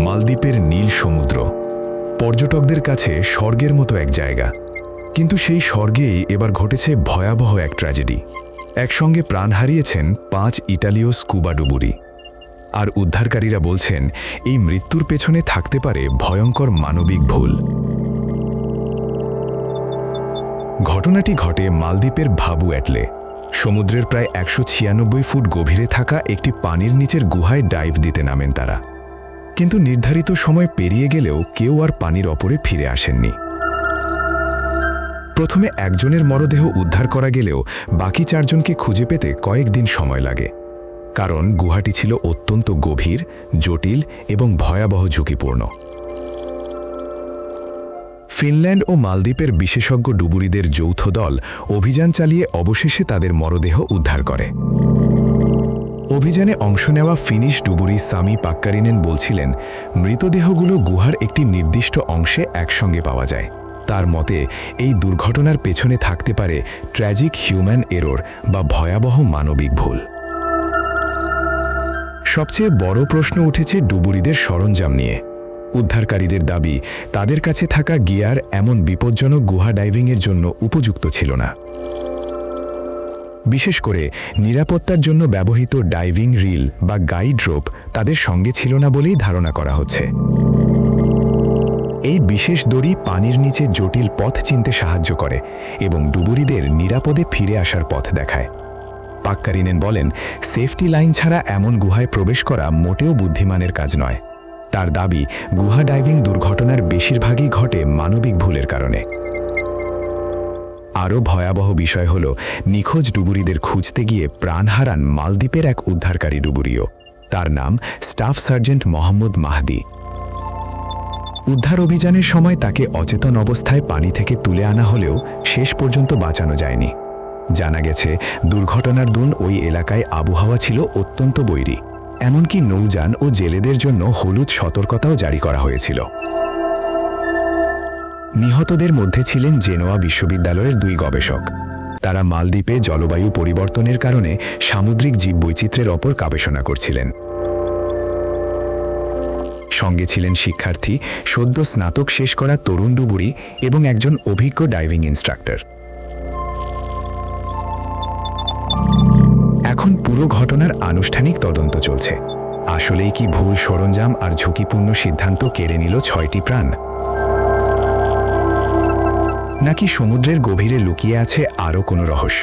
মালদ্বীপের নীল সমুদ্র পর্যটকদের কাছে স্বর্গের মতো এক জায়গা, কিন্তু সেই স্বর্গেই এবার ঘটেছে ভয়াবহ এক ট্র্যাজেডি। একসঙ্গে প্রাণ হারিয়েছেন 5 ইতালীয় স্কুবা ডুবুরি, আর উদ্ধারকারীরা বলছেন এই মৃত্যুর পেছনে থাকতে পারে ভয়ঙ্কর মানবিক ভুল। ঘটনাটি ঘটে মালদ্বীপের ভাবু অ্যাটলে। সমুদ্রের প্রায় 196 ফুট গভীরে থাকা একটি পানির নিচের গুহায় ডাইভ দিতে নামেন তারা, কিন্তু নির্ধারিত সময় পেরিয়ে গেলেও কেউ আর পানির ওপরে ফিরে আসেননি। প্রথমে একজনের মরদেহ উদ্ধার করা গেলেও বাকি 4 জনকে খুঁজে পেতে কয়েকদিন সময় লাগে, কারণ গুহাটি ছিল অত্যন্ত গভীর, জটিল এবং ভয়াবহ ঝুঁকিপূর্ণ। ফিনল্যান্ড ও মালদ্বীপের বিশেষজ্ঞ ডুবুরিদের যৌথ দল অভিযান চালিয়ে অবশেষে তাদের মরদেহ উদ্ধার করে। অভিযানে অংশ নেওয়া ফিনিশ ডুবুরি সামি পাক্কারিনেন বলছিলেন, মৃতদেহগুলো গুহার একটি নির্দিষ্ট অংশে একসঙ্গে পাওয়া যায়। তার মতে এই দুর্ঘটনার পেছনে থাকতে পারে ট্র্যাজিক হিউম্যান এরর বা ভয়াবহ মানবিক ভুল। সবচেয়ে বড় প্রশ্ন উঠেছে ডুবুরিদের সরঞ্জাম নিয়ে। উদ্ধারকারীদের দাবি, তাদের কাছে থাকা গিয়ার এমন বিপজ্জনক গুহা ডাইভিংয়ের জন্য উপযুক্ত ছিল না। বিশেষ করে নিরাপত্তার জন্য ব্যবহৃত ডাইভিং রিল বা গাইড রোপ তাদের সঙ্গে ছিল না বলেই ধারণা করা হচ্ছে। এই বিশেষ দড়ি পানির নিচে জটিল পথ চিনতে সাহায্য করে এবং ডুবুরিদের নিরাপদে ফিরে আসার পথ দেখায়। পাক্কারিনেন বলেন, সেফটি লাইন ছাড়া এমন গুহায় প্রবেশ করা মোটেও বুদ্ধিমানের কাজ নয়। তার দাবি, গুহা ডাইভিং দুর্ঘটনার বেশিরভাগই ঘটে মানবিক ভুলের কারণে। আরও ভয়াবহ বিষয় হল, নিখোঁজ ডুবুরিদের খুঁজতে গিয়ে প্রাণ হারান মালদ্বীপের এক উদ্ধারকারী ডুবুরিও। তার নাম স্টাফ সার্জেন্ট মোহাম্মদ মাহদি। উদ্ধার অভিযানের সময় তাকে অচেতন অবস্থায় পানি থেকে তুলে আনা হলেও শেষ পর্যন্ত বাঁচানো যায়নি। জানা গেছে, দুর্ঘটনার দিন ওই এলাকায় আবহাওয়া ছিল অত্যন্ত বৈরী, এমনকি নৌযান ও জেলেদের জন্য হলুদ সতর্কতাও জারি করা হয়েছিল। নিহতদের মধ্যে ছিলেন জেনোয়া বিশ্ববিদ্যালয়ের 2 গবেষক। তারা মালদ্বীপে জলবায়ু পরিবর্তনের কারণে সামুদ্রিক জীববৈচিত্র্যের ওপর গবেষণা করছিলেন। সঙ্গে ছিলেন শিক্ষার্থী, সদ্য স্নাতক শেষ করা তরুণ ডুবুরি এবং একজন অভিজ্ঞ ডাইভিং ইনস্ট্রাক্টর। এখন পুরো ঘটনার আনুষ্ঠানিক তদন্ত চলছে। আসলেই কি ভুল সরঞ্জাম আর ঝুঁকিপূর্ণ সিদ্ধান্ত কেড়ে নিল 6টি প্রাণ, নাকি সমুদ্রের গভীরে লুকিয়ে আছে আরও কোনো রহস্য?